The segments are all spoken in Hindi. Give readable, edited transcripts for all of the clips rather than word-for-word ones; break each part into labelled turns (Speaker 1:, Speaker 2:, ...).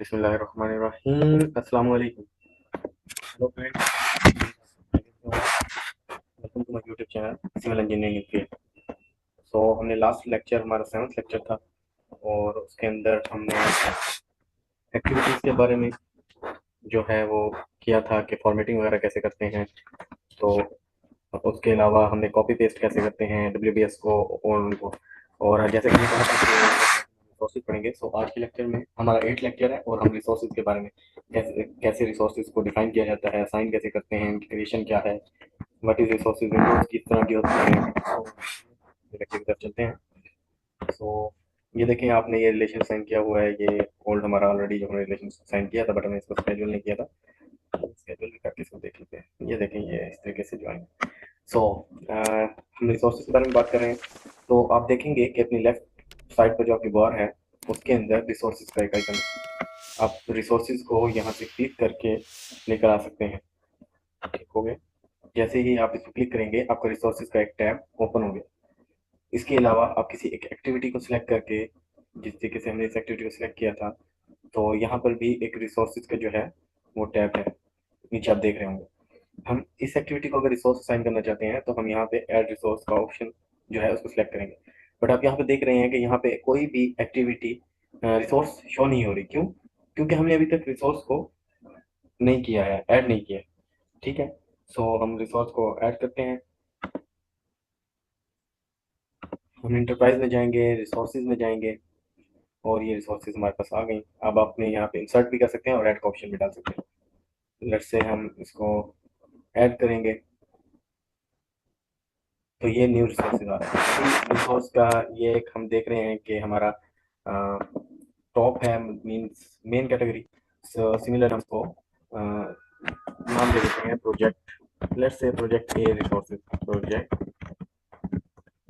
Speaker 1: बिस्मिल्लाहिर्रहमानिर्रहीम। अस्सलाम वालेकुम। Hello friends, welcome to my YouTube channel civil engineering field. हमने लास्ट लेक्चर, हमारा 7th लेक्चर था और उसके अंदर हमने एक्टिविटीज़ के बारे में जो है वो किया था कि फॉर्मेटिंग वगैरह कैसे करते हैं। तो उसके अलावा हमने कॉपी पेस्ट कैसे करते हैं WBS को और उनको, और जैसे कि मैंने कहा था कि रिसोर्सेज पढ़ेंगे। आज के लेक्चर में हमारा 8 लेक्चर है और हम रिसोर्सेज के बारे में कैसे कैसे रिसोर्सेज को डिफाइन किया जाता है, असाइन कैसे करते हैं, इनकी क्रिएशन क्या है, व्हाट इज रिसोर्सेज, विंडोज किस तरह की होती हैं। लेक्चर की तरफ चलते हैं। ये देखें, आपने ये रिलेशन साइन किया हुआ है, ये ओल्ड हमारा ऑलरेडी जो हमने रिलेशन साइन किया था, बट हमने इसको स्केड्यूल नहीं किया था। स्केड्यूल भी करके इसको देख लेते हैं। ये देखें, ये इस तरीके से ज्वाइन। सो हम रिसोर्सेज के बारे में बात कर रहे हैं। तो आप देखेंगे कि अपनी लेफ्ट साइड पर जो आपकी बार है उसके अंदर रिसोर्सेज का एक आइकन है। आप रिसोर्सेज को यहाँ से क्लिक करके लेकर आ सकते हैं। ठीक हो गया। जैसे ही आप इस पर क्लिक करेंगे आपका रिसोर्सेज का एक टैब ओपन हो गया। इसके अलावा आप किसी एक एक्टिविटी को सिलेक्ट करके, जिस तरीके से हमने इस एक्टिविटी को सिलेक्ट किया था, तो यहाँ पर भी एक रिसोर्सेज का जो है वो टैब है, नीचे आप देख रहे होंगे। हम इस एक्टिविटी को अगर रिसोर्स असाइन करना चाहते हैं तो हम यहाँ पे ऐड रिसोर्स का ऑप्शन जो है उसको सिलेक्ट करेंगे। बट आप यहाँ पे देख रहे हैं कि यहाँ पे कोई भी एक्टिविटी रिसोर्स शो नहीं हो रही। क्यों? क्योंकि हमने अभी तक रिसोर्स को नहीं किया है, ऐड नहीं किया है। ठीक है। हम रिसोर्स को ऐड करते हैं। हम इंटरप्राइज में जाएंगे, रिसोर्सेज में जाएंगे और ये रिसोर्सेज हमारे पास आ गई। अब आपने यहाँ पे इंसर्ट भी कर सकते हैं और ऐड का ऑप्शन भी डाल सकते हैं। लेट्स से हम इसको ऐड करेंगे तो ये न्यू रिसोर्सेज आ रहा है। रिसोर्स का ये एक हम देख रहे हैं कि हमारा टॉप है, मींस मेन कैटेगरी। सिमिलर हमको नाम दे देते हैं project. Let's say project A resources, project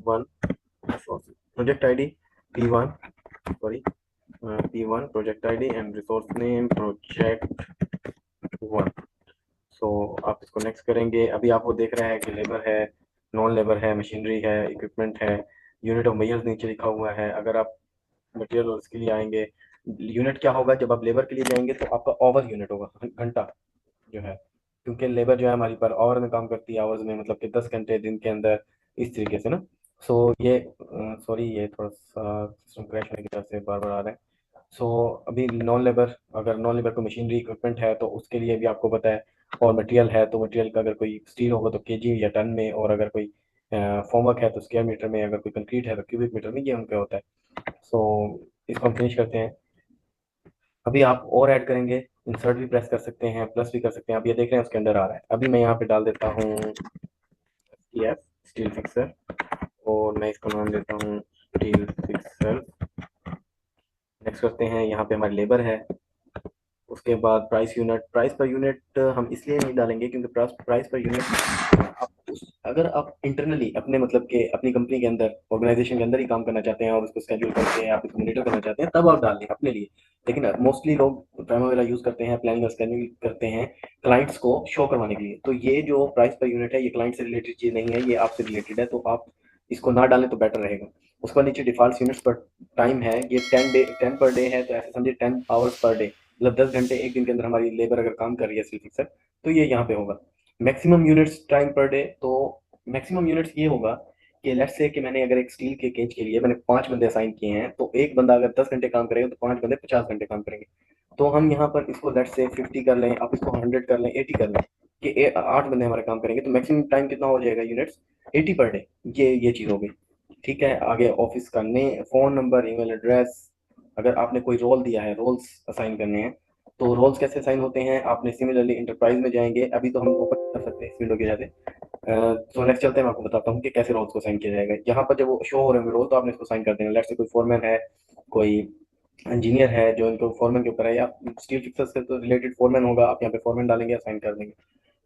Speaker 1: 1 resources, project ID P1, sorry P1 project ID and resource name project 1। आप इसको नेक्स्ट करेंगे। अभी आपको देख रहा है कि लेबर है, नॉन लेबर है, मशीनरी है, इक्विपमेंट है, यूनिट ऑफ मेजर्स नीचे लिखा हुआ है। अगर आप मटेरियल और इसके लिए आएंगे, यूनिट क्या होगा, जब आप लेबर के लिए जाएंगे तो आपका ओवर यूनिट होगा, घंटा जो है, क्योंकि लेबर जो है हमारी पर आवर में काम करती है। आवर्स में मतलब कि 10 घंटे दिन के अंदर, इस तरीके से ना। ये सॉरी, ये थोड़ा सा सिस्टम क्रैश होने की तरफ से बार बार आ रहा है। अभी नॉन लेबर, अगर नॉन लेबर को मशीनरी इक्विपमेंट है तो उसके लिए भी आपको पता है। और मटेरियल है तो मटेरियल का अगर कोई स्टील होगा तो केजी या टन में, और अगर कोई फॉर्मवर्क है तो स्क्वायर मीटर में, अगर कोई कंक्रीट है तो क्यूबिक मीटर में, ये उनका होता है। इसको हम फिनिश करते हैं। अभी आप और ऐड करेंगे, इंसर्ट भी प्रेस कर सकते हैं, प्लस भी कर सकते हैं। आप ये देख रहे हैं उसके अंदर आ रहा है। अभी मैं यहाँ पे डाल देता हूँ STF, स्टील फिक्सर, और मैं इसको नाम देता हूँ स्टील फिक्सर। नेक्स्ट करते हैं, यहाँ पे हमारी लेबर है। उसके बाद price unit, price per unit हम इसलिए नहीं डालेंगे क्योंकि प्राइस पर यूनिट आप अगर आप इंटरनली अपने मतलब के अपनी कंपनी के अंदर, ऑर्गेनाइजेशन के अंदर ही काम करना चाहते हैं और उसको स्केड्यूल करके आप इसको मॉनिटर करना चाहते हैं, तब आप डाल दें अपने लिए। लेकिन मोस्टली लोग प्राइमवेरा यूज करते हैं, प्लानिंग और स्केड्यूल करते हैं क्लाइंट्स को शो करवाने के लिए। तो ये जो प्राइस पर यूनिट है ये क्लाइंट से रिलेटेड चीज नहीं है, ये आपसे रिलेटेड है, तो आप इसको ना डालें तो बेटर रहेगा। उसके बाद नीचे डिफॉल्ट यूनिट्स पर टाइम है, ये 10 पर डे है, तो ऐसे समझे 10 आवर्स पर डे, मतलब 10 घंटे एक दिन के अंदर हमारी लेबर अगर काम कर रही है सिर्फ फिक्सर, तो ये यहाँ पे होगा। Maximum units time per day, तो मैक्सिमम यूनिट्स ये होगा कि लेट्स से कि मैंने अगर एक स्टील के केज के लिए मैंने 5 बंदे असाइन किए हैं, तो एक बंदा अगर 10 घंटे काम करेगा तो 5 बंदे 50 घंटे काम करेंगे। तो हम यहाँ पर इसको लेट्स से 50 कर लें, आप इसको 100 कर लें, 80 कर लें, कि 8 बंदे हमारे काम करेंगे, तो मैक्सिमम टाइम कितना हो जाएगा यूनिट्स, 80 पर डे। ये चीज़ हो गई। ठीक है। आगे ऑफिस का name, phone number, email address. अगर आपने कोई रोल दिया है, रोल्स असाइन करने हैं, तो रोल्स कैसे असाइन होते हैं, आपने सिमिलरली इंटरप्राइज में जाएंगे। अभी तो हम ओपन कर सकते हैं इस विंडो के जाते। नेक्स्ट चलते हैं, मैं आपको बताता हूँ कि कैसे रोल्स को साइन किया जाएगा। यहाँ पर जब वो शो हो रहे हैं रोल, तो आपने इसको साइन कर देना। लेट्स से कोई फोरमैन है, कोई इंजीनियर है जो इनको फोरमैन के ऊपर है, या स्टील फिक्सर से तो रिलेटेड फोरमैन होगा, आप यहाँ पे फोरमैन डालेंगे, साइन कर देंगे।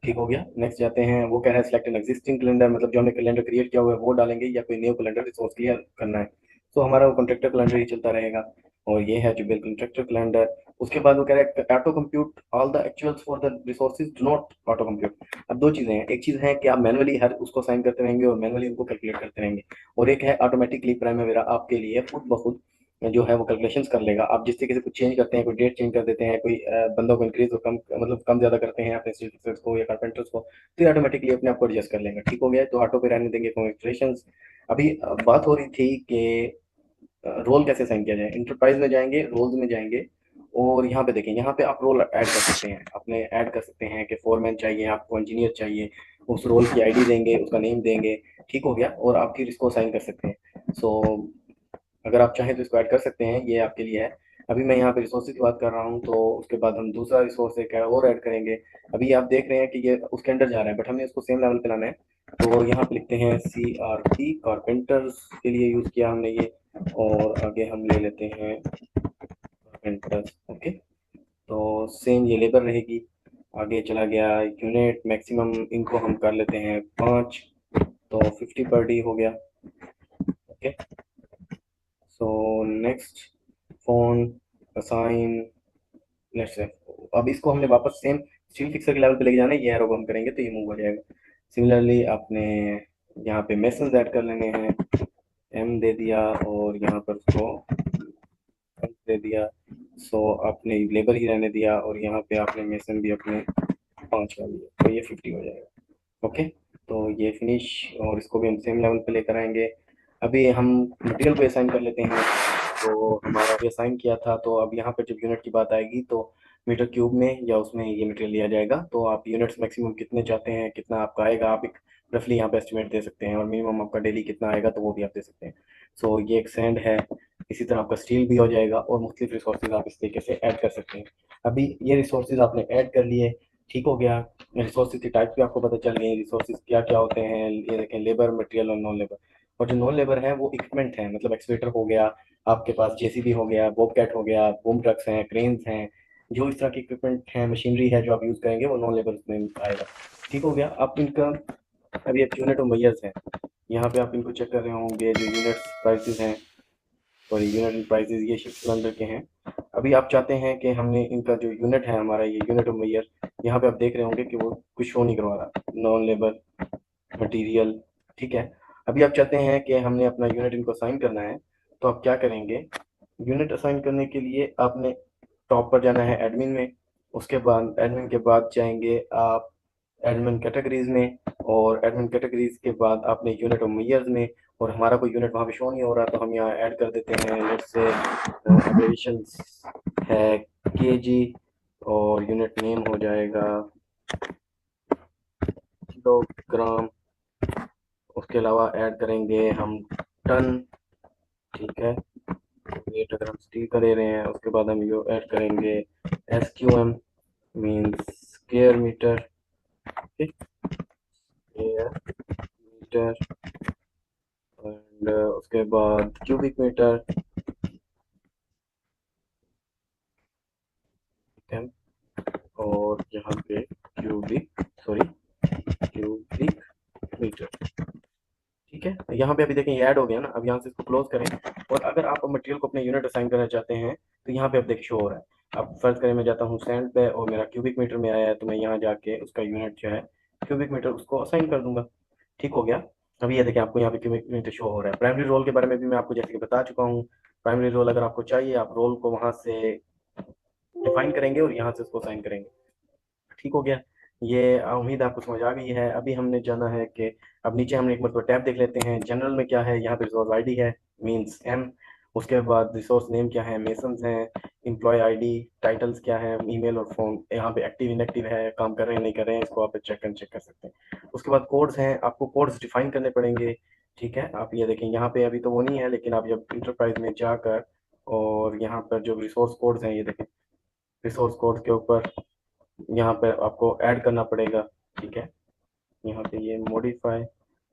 Speaker 1: ठीक हो गया। नेक्स्ट जाते हैं। वो कह रहा है सिलेक्ट एन एग्जिस्टिंग कैलेंडर, मतलब जो हमने कैलेंडर क्रिएट किया हुआ है वो डालेंगे, या कोई न्यू कैलेंडर रिसोर्स क्लियर करना है। हमारा वो कॉन्ट्रेक्टर कैलेंडर ही चलता रहेगा, और ये है जो बिल कॉन्ट्रेक्टर कैलेंडर। उसके बाद वो कह रहा है auto compute all the actuals for the resources, do not auto compute. अब दो चीजें हैं, एक चीज है कि आप मैनुअली हर उसको साइन करते रहेंगे और मैनुअली उनको कैलकुलेट करते रहेंगे, और एक है ऑटोमेटिकली प्राइमवेरा आपके लिए खुद ब खुद जो है वो कैलकुलेशंस कर लेगा। आप जिस तरीके से कुछ चेंज करते हैं, कोई डेट चेंज कर देते हैं, कोई बंदों को इंक्रीज और कम, मतलब कम ज़्यादा करते हैं अपने स्टील फिक्सर्स को या कारपेंटर्स को, तो ये ऑटोमेटिकली अपने आप को एडजस्ट कर लेंगे। ठीक हो गया, तो ऑटो पे रहने देंगे कॉन्ग्रेचुलेशंस। अभी बात हो रही थी कि रोल कैसे साइन किया जाए। इंटरप्राइज में जाएंगे, रोल्स में जाएंगे, और यहाँ पे देखें, यहाँ पे आप रोल ऐड कर सकते हैं, अपने ऐड कर सकते हैं कि फोरमैन चाहिए आपको, इंजीनियर चाहिए, उस रोल की आईडी देंगे, उसका नेम देंगे। ठीक हो गया, और आप फिर इसको साइन कर सकते हैं। सो अगर आप चाहें तो इसको ऐड कर सकते हैं, ये आपके लिए है। अभी मैं यहाँ पे रिसोर्सेज की बात कर रहा हूँ, तो उसके बाद हम दूसरा रिसोर्स एक है और ऐड करेंगे। अभी आप देख रहे हैं कि ये उसके अंडर जा रहा है, बट हमने इसको सेम लेवल पे लाना है। तो यहाँ पे लिखते हैं CRP, कारपेंटर्स के लिए यूज़ किया हमने ये, और आगे हम ले लेते हैं कारपेंटर्स। ओके, तो सेम ये लेबर रहेगी। आगे चला गया यूनिट मैक्सिमम, इनको हम कर लेते हैं 5, तो 50 पर डी हो गया। Okay, so next, phone, assign, let's say, अब इसको हमने वापस सेम स्टील फिक्सर के लेवल पे लेके जाना है। ये एरो हम करेंगे तो ये मूव हो जाएगा। सिमिलरली आपने यहाँ पे मेसन्स ऐड कर लेने हैं, M दे दिया, और यहाँ पर उसको M दे दिया। सो आपने लेबर ही रहने दिया, और यहाँ पे आपने मेसन भी अपने 5 कर दिया, तो ये 50 हो जाएगा। ओके, तो ये फिनिश, और इसको भी हम सेम लेवल पे लेकर आएंगे। अभी हम मटेरियल को असाइन कर लेते हैं। तो हमारा भी असाइन किया था, तो अब यहाँ पर जब यूनिट की बात आएगी तो मीटर क्यूब में या उसमें ये मटेरियल लिया जाएगा। तो आप यूनिट्स मैक्सिमम कितने चाहते हैं, कितना आपका आएगा, आप एक रफली यहाँ पे एस्टिमेट दे सकते हैं, और मिनिमम आपका डेली कितना आएगा तो वो भी आप दे सकते हैं। सो ये एक सैंड है। इसी तरह आपका स्टील भी हो जाएगा, और मुख्तलिफ रिसोर्सेज आप इस तरीके से ऐड कर सकते हैं। अभी ये रिसोर्सेज आपने ऐड कर लिए, ठीक हो गया। रिसोर्सेज की टाइप भी आपको पता चल गई, रिसोर्सेज क्या क्या होते हैं। ये देखें, लेबर, मटेरियल और नॉन लेबर। और जो नॉन लेबर है वो इक्विपमेंट है, मतलब एक्सकेवेटर हो गया, आपके पास JCB हो गया, बॉबकैट हो गया, बूम ट्रक्स हैं, क्रेन्स हैं, जो इस तरह की इक्विपमेंट है, मशीनरी है जो आप यूज़ करेंगे, वो नॉन लेबर उसमें आएगा। ठीक हो गया। आप इनका अभी एक यूनिट और मैयर्स हैं, यहाँ पे आप इनको चेक कर रहे होंगे, जो यूनिट्स प्राइसेस हैं, सॉरी यूनिट एंड प्राइसेस, ये शिफ्ट सिलेंडर के हैं। अभी आप चाहते हैं कि हमने इनका जो यूनिट है हमारा, ये यूनिट और मैयर, यहाँ पे आप देख रहे होंगे कि वो कुछ शो नहीं करवा रहा, नॉन लेबर, मटीरियल। ठीक है, अभी आप चाहते हैं कि हमने अपना यूनिट इनको असाइन करना है, तो आप क्या करेंगे, यूनिट असाइन करने के लिए आपने टॉप पर जाना है एडमिन में, उसके बाद एडमिन के बाद जाएंगे आप एडमिन कैटेगरीज में, और एडमिन कैटेगरीज के बाद आपने यूनिट और मेयर्स में, और हमारा कोई यूनिट वहाँ पे शो नहीं हो रहा, तो हम यहाँ ऐड कर देते हैं, लेट्स से एब्रेविएशंस है KG, और यूनिट नेम हो जाएगा किलोग्राम। उसके अलावा ऐड करेंगे हम टन। ठीक है, वेट अगर हम स्टील का ले रहे हैं, उसके बाद हम ये ऐड करेंगे SQM, means square metre. Square metre, and उसके बाद क्यूबिक मीटर। ठीक है, और यहाँ पे क्यूबिक, सॉरी, क्यूबिक मीटर। ठीक है, यहाँ पे अभी देखें ये ऐड हो गया ना। अब यहाँ से इसको क्लोज करें, और अगर आप मटेरियल को अपने यूनिट असाइन करना चाहते हैं, तो यहाँ पे अब देखिए शो हो रहा है। अब फर्ज करें मैं जाता हूँ सैंड पे, और मेरा क्यूबिक मीटर में आया है, तो मैं यहाँ जाके उसका यूनिट जो है क्यूबिक मीटर, उसको असाइन कर दूंगा। ठीक हो गया। अभी ये देखें, आपको यहाँ पे क्यूबिक मीटर शो हो रहा है। प्राइमरी रोल के बारे में भी मैं आपको जैसे कि बता चुका हूँ। प्राइमरी रोल अगर आपको चाहिए, आप रोल को वहाँ से डिफाइन करेंगे और यहाँ से उसको साइन करेंगे। ठीक हो गया, ये उम्मीद आपको समझ आ गई है। अभी हमने जाना है कि अब नीचे हमने एक मतलब टैब देख लेते हैं, जनरल में क्या है, यहाँ पे रिसोर्स आईडी है, मींस M। उसके बाद रिसोर्स नेम क्या है, मेसन्स हैं। एम्प्लॉय आईडी, टाइटल्स क्या है, ईमेल और फोन। यहाँ पे एक्टिव इनएक्टिव है, काम कर रहे हैं नहीं कर रहे हैं, इसको आप चेक कर सकते हैं। उसके बाद कोड्स हैं, आपको कोड्स डिफाइन करने पड़ेंगे। ठीक है, आप ये देखें, यहाँ पे अभी तो वो नहीं है, लेकिन आप जब इंटरप्राइज में जाकर, और यहाँ पर जो रिसोर्स कोड्स हैं, ये देखें, रिसोर्स कोड के ऊपर यहाँ पे आपको ऐड करना पड़ेगा। ठीक है, यहाँ पे ये मॉडिफाई,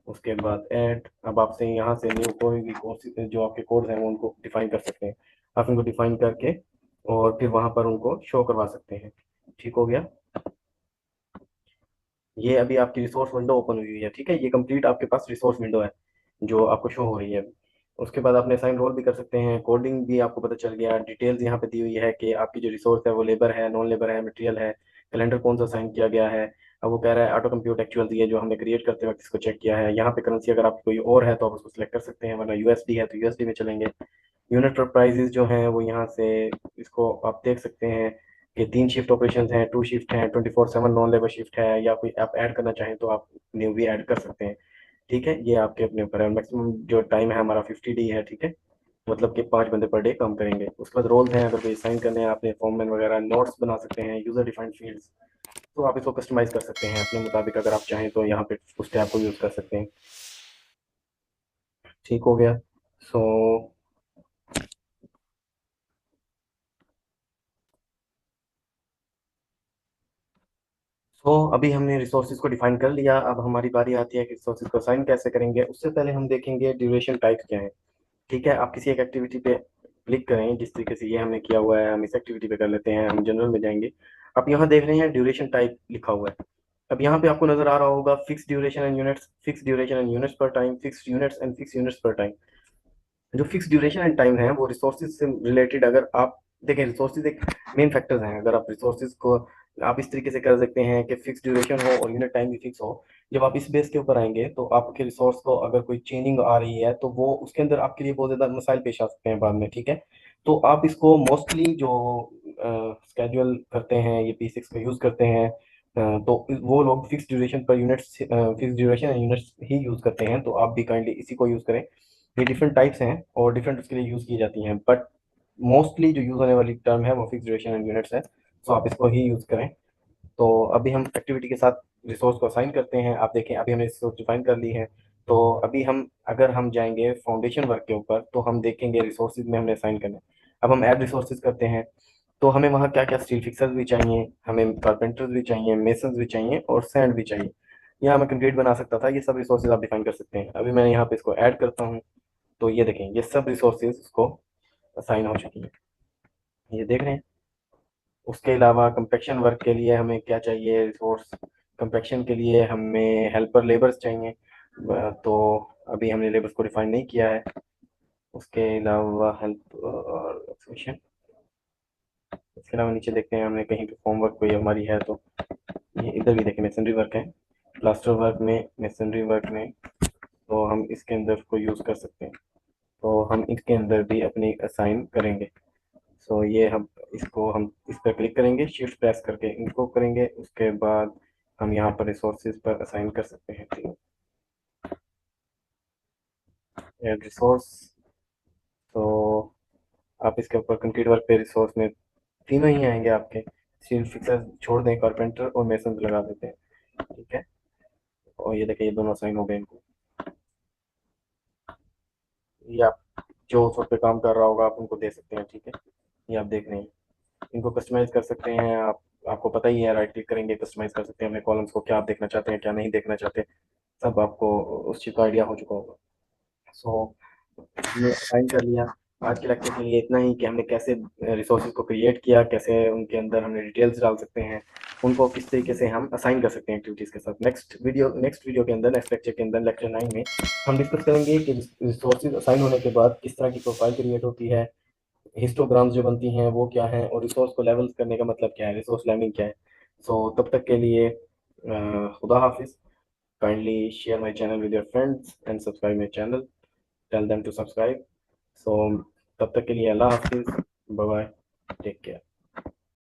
Speaker 1: उसके बाद ऐड। अब आपसे यहाँ से न्यू कोई भी कोर्स जो आपके कोड्स हैं वो उनको डिफाइन कर सकते हैं। आप इनको डिफाइन करके और फिर वहाँ पर उनको शो करवा सकते हैं। ठीक हो गया, ये अभी आपकी रिसोर्स विंडो ओपन हुई है। ठीक है, ये कंप्लीट आपके पास रिसोर्स विंडो है जो आपको शो हो रही है। उसके बाद आपने साइन रोल भी कर सकते हैं, कोडिंग भी आपको पता चल गया, डिटेल्स यहाँ पे दी हुई है कि आपकी जो रिसोर्स है वो लेबर है, नॉन लेबर है, मटेरियल है, कैलेंडर कौन सा साइन किया गया है। अब वो कह रहा है ऑटो कंप्यूट एक्चुअल, ये जो हमने क्रिएट करते वक्त इसको चेक किया है। यहाँ पे करेंसी अगर आपकी कोई और है तो आप उसको सिलेक्ट कर सकते हैं, वरना USD है तो USD में चलेंगे। यूनिट प्राइजेस जो हैं वो यहाँ से इसको आप देख सकते हैं कि 3 शिफ्ट ऑपरेशंस हैं, 2 शिफ्ट हैं, 24/7 नॉन लेबर शिफ्ट है, या कोई आप ऐड करना चाहें तो आप न्यू भी ऐड कर सकते हैं। ठीक है, ये आपके अपने ऊपर है। मैक्सिमम जो टाइम है हमारा 50 डी है। ठीक है, मतलब कि 5 बंदे पर डे काम करेंगे। उसके बाद रोल्स हैं, अगर कोई साइन करने हैं आपने फॉर्ममैन वगैरह, नोट्स बना सकते हैं, यूजर डिफाइंड फील्ड्स, तो आप इसको कस्टमाइज कर सकते हैं अपने मुताबिक। अगर आप चाहें तो यहाँ पे उस टैब को यूज़ कर सकते हैं। ठीक हो गया। सो अभी हमने रिसोर्सेज को डिफाइन कर लिया। अब हमारी बारी आती है कि रिसोर्सेज को असाइन कैसे करेंगे। उससे पहले हम देखेंगे ड्यूरेशन टाइप क्या है। ठीक है, आप किसी एक एक्टिविटी पे क्लिक करें, जिस तरीके से ये हमने किया हुआ है। हम इस एक्टिविटी पे कर लेते हैं, हम जनरल में जाएंगे। आप यहाँ देख रहे हैं ड्यूरेशन टाइप लिखा हुआ है। अब यहाँ पे आपको नजर आ रहा होगा fix duration and units, fix duration and units per time, fix units and fix units per time. जो फिक्स ड्यूरेशन एंड टाइम है वो रिसोर्सेज से रिलेटेड, अगर आप देखें, रिसोर्सेज एक मेन फैक्टर्स हैं। अगर आप रिसोर्सेज को आप इस तरीके से कर सकते हैं कि फिक्स ड्यूरेशन हो और यूनिट टाइम भी फिक्स हो। जब आप इस बेस के ऊपर आएंगे तो आपके रिसोर्स को अगर कोई चेंजिंग आ रही है तो वो उसके अंदर आपके लिए बहुत ज़्यादा मसाइल पेश आ सकते हैं बाद में। ठीक है, तो आप इसको मोस्टली जो स्केड्यूल करते हैं, ये P6 का यूज़ करते हैं, तो वो लोग फिक्स ड्यूरेशन पर यूनिट्स, फिक्स ड्यूरेशन यूनिट्स ही यूज़ करते हैं। तो आप भी काइंडली इसी को यूज़ करें। ये डिफरेंट टाइप्स हैं और डिफरेंट उसके लिए यूज़ की जाती हैं, बट मोस्टली जो यूज़ होने वाली टर्म है वो फिक्स ड्यूरेशन एंड यूनिट्स है। सो आप इसको ही यूज़ करें। तो अभी हम एक्टिविटी के साथ रिसोर्स को असाइन करते हैं। आप देखें, अभी हमने रिसोर्स डिफाइन कर ली है। तो अभी हम अगर हम जाएंगे फाउंडेशन वर्क के ऊपर तो हम देखेंगे रिसोर्सेज में हमने असाइन करना है। अब हम ऐड रिसोर्सेज करते हैं, तो हमें वहाँ क्या क्या स्टील फिक्सर्स भी चाहिए, हमें कारपेंटर्स भी चाहिए, मेसन्स भी चाहिए और सैंड भी चाहिए। यहाँ मैं कंक्रीट बना सकता था। ये सब रिसोर्सेज आप डिफाइन कर सकते हैं। अभी मैं यहाँ पे इसको ऐड करता हूँ। तो ये देखें, ये सब रिसोर्सेज उसको असाइन हो चुकी है, ये देख रहे हैं। उसके अलावा कंपेक्शन वर्क के लिए हमें क्या चाहिए रिसोर्स, कंपेक्शन के लिए हमें हेल्पर लेबर्स चाहिए। तो अभी हमने लेबर्स को डिफाइन नहीं किया है। उसके अलावा हेल्प और एक्सप्रेशन, इसके अलावा नीचे देखते हैं हमने कहीं पे फॉर्म वर्क कोई हमारी है तो ये इधर भी देखें मेसनरी वर्क है। प्लास्टर वर्क में, मेसनरी वर्क में, तो हम इसके अंदर को यूज़ कर सकते हैं। तो हम इसके अंदर भी अपनी असाइन करेंगे। सो ये हम इसको हम इस पर क्लिक करेंगे, शिफ्ट प्रेस करके इनको करेंगे। उसके बाद हम यहाँ पर रिसोर्सेज पर असाइन कर सकते हैं ऐड रिसोर्स। तो आप इसके ऊपर कंक्रीट वर्क पे रिसोर्स में तीनों ही आएंगे आपके। स्टील फिक्सर छोड़ दें, कारपेंटर और मेसन लगा देते हैं। ठीक है, और ये देखिए ये दोनों असाइन हो गए इनको। ये आप जो उस पे काम कर रहा होगा आप उनको दे सकते हैं। ठीक है, ये आप देख रहे हैं। इनको कस्टमाइज कर सकते हैं आप। आपको पता ही है, राइट क्लिक करेंगे कस्टमाइज कर सकते हैं अपने कॉलम्स को, क्या आप देखना चाहते हैं क्या नहीं देखना चाहते, सब आपको उस चीज़ का आइडिया हो चुका होगा। सो हमने फाइंड कर लिया। आज के लेक्चर के लिए इतना ही कि हमने कैसे रिसोर्सेज को क्रिएट किया, कैसे उनके अंदर हमने डिटेल्स डाल सकते हैं, उनको किस तरीके से हम असाइन कर सकते हैं एक्टिविटीज़ के साथ। नेक्स्ट वीडियो के अंदर, नेक्स्ट लेक्चर के अंदर, लेक्चर 9 में हम डिस्कस करेंगे कि रिसोर्सेज असाइन होने के बाद किस तरह की प्रोफाइल क्रिएट होती है, हिस्टोग्राम्स जो बनती हैं वो क्या है, और रिसोर्स को लेवल्स करने का मतलब क्या है, रिसोर्स लेवलिंग क्या है। तब तक के लिए खुदा हाफिज। Kindly share my channel with your friends and subscribe my channel, tell them to subscribe. So तब तक के लिए अल्लाह हाफिज, बाय बाय, टेक केयर।